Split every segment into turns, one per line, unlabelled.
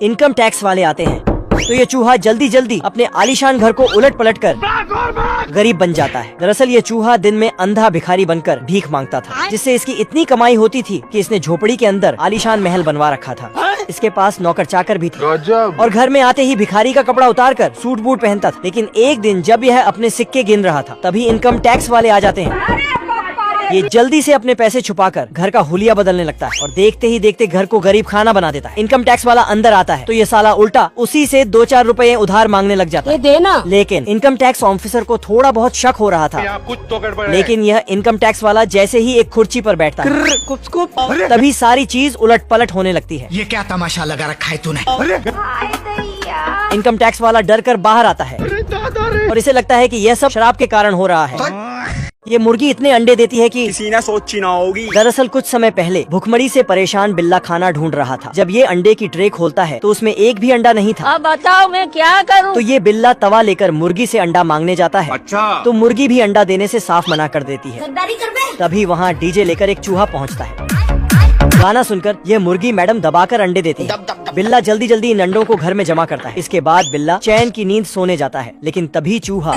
Income tax वाले आते हैं तो ये चूहा जल्दी जल्दी अपने आलीशान घर को उलट पलट कर गरीब बन जाता है। दरअसल ये चूहा दिन में अंधा भिखारी बनकर भीख मांगता था, जिससे इसकी इतनी कमाई होती थी कि इसने झोपड़ी के अंदर आलीशान महल बनवा रखा था। इसके पास नौकर चाकर भी थे और घर में आते ही भिखारी का कपड़ा उतार कर सूट बूट पहनता था। लेकिन एक दिन जब यह अपने सिक्के गिन रहा था तभी इनकम टैक्स वाले आ जाते हैं। ये जल्दी से अपने पैसे छुपाकर घर का हुलिया बदलने लगता है और देखते ही देखते घर को गरीब खाना बना देता है। इनकम टैक्स वाला अंदर आता है तो ये साला उल्टा उसी से 2-4 रुपए उधार मांगने लग जाता है। देना। लेकिन इनकम टैक्स ऑफिसर को थोड़ा बहुत शक हो रहा था,
कुछ तो गड़बड़ है।
लेकिन यह इनकम टैक्स वाला जैसे ही एक कुर्सी पर बैठता है तभी सारी चीज उलट पलट होने लगती है।
ये क्या तमाशा लगा रखा है तूने?
इनकम टैक्स वाला डर कर बाहर आता है और इसे लगता है कि यह सब शराब के कारण हो रहा है। ये मुर्गी इतने अंडे देती है कि
किसी ने सोची ना होगी।
दरअसल कुछ समय पहले भुखमरी से परेशान बिल्ला खाना ढूंढ रहा था। जब ये अंडे की ट्रे खोलता है तो उसमें एक भी अंडा नहीं था।
अब बताओ मैं क्या करूं?
तो ये बिल्ला तवा लेकर मुर्गी से अंडा मांगने जाता है।
अच्छा।
तो मुर्गी भी अंडा देने से साफ मना कर देती है। तभी वहाँ डीजे लेकर एक चूहा पहुँचता है। गाना सुनकर यह मुर्गी मैडम दबाकर अंडे देती है। बिल्ला जल्दी जल्दी इन अंडों को घर में जमा करता है। इसके बाद बिल्ला चैन की नींद सोने जाता है, लेकिन तभी चूहा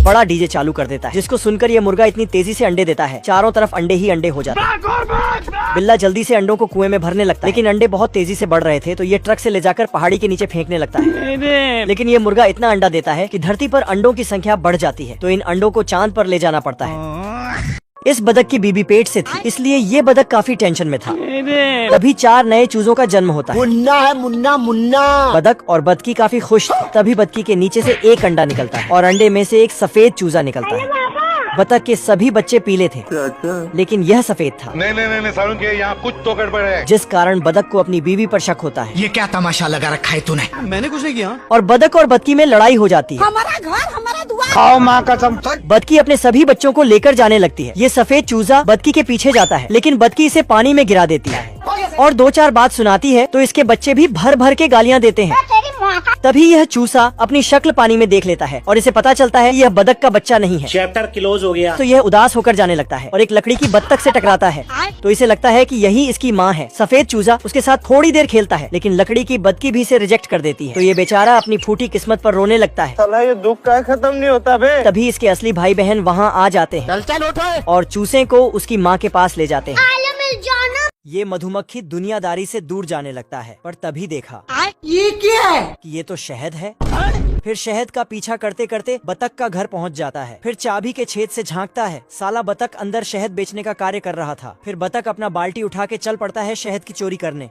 बड़ा डीजे चालू कर देता है, जिसको सुनकर यह मुर्गा इतनी तेजी से अंडे देता है, चारों तरफ अंडे ही अंडे हो जाते हैं। बिल्ला जल्दी से अंडों को कुएं में भरने लगता है, लेकिन अंडे बहुत तेजी से बढ़ रहे थे तो ये ट्रक से ले जाकर पहाड़ी के नीचे फेंकने लगता है। लेकिन ये मुर्गा इतना अंडा देता है कि धरती पर अंडों की संख्या बढ़ जाती है, तो इन अंडों को चांद पर ले जाना पड़ता है। इस बतख की बीबी पेट से थी, इसलिए ये बतख काफी टेंशन में था। तभी 4 नए चूजों का जन्म होता है।
मुन्ना है मुन्ना मुन्ना।
बतख और बतकी काफी खुश थी। तभी बतकी के नीचे से एक अंडा निकलता है और अंडे में से एक सफेद चूजा निकलता है। बतख के सभी बच्चे पीले थे, लेकिन यह सफेद था।
नहीं सारुण के यहाँ कुछ तो गड़बड़ है।
जिस कारण बतख को अपनी बीवी पर शक होता है।
ये क्या तमाशा लगा रखा है तूने?
मैंने कुछ नहीं किया।
और बतख और बतकी में लड़ाई हो जाती है।
हमारा घर हमारा द्वार।
खाओ माँ कसम।
बतकी अपने सभी बच्चों को लेकर जाने लगती है। ये सफेद चूजा बतकी के पीछे जाता है, लेकिन बतकी इसे पानी में गिरा देती है और 2-4 बात सुनाती है तो इसके बच्चे भी भर भर के गालियाँ देते हैं। तभी यह चूसा अपनी शक्ल पानी में देख लेता है और इसे पता चलता है यह बतख का बच्चा नहीं है।
चैप्टर क्लोज हो गया।
तो यह उदास होकर जाने लगता है और एक लकड़ी की बत्तख से टकराता है, तो इसे लगता है कि यही इसकी माँ है। सफेद चूजा उसके साथ थोड़ी देर खेलता है, लेकिन लकड़ी की बतकी भी इसे रिजेक्ट कर देती है। तो ये बेचारा अपनी फूटी किस्मत पर रोने लगता है।
साला ये दुख का खत्म नहीं होता बे।
तभी इसके असली भाई बहन वहाँ आ जाते हैं और चूसे को उसकी माँ के पास ले जाते हैं। ये मधुमक्खी दुनियादारी से दूर जाने लगता है, पर तभी देखा
ये क्या है?
कि ये तो शहद है। फिर शहद का पीछा करते करते बतख का घर पहुंच जाता है। फिर चाबी के छेद से झांकता है, साला बतख अंदर शहद बेचने का कार्य कर रहा था। फिर बतख अपना बाल्टी उठा के चल पड़ता है शहद की चोरी करने।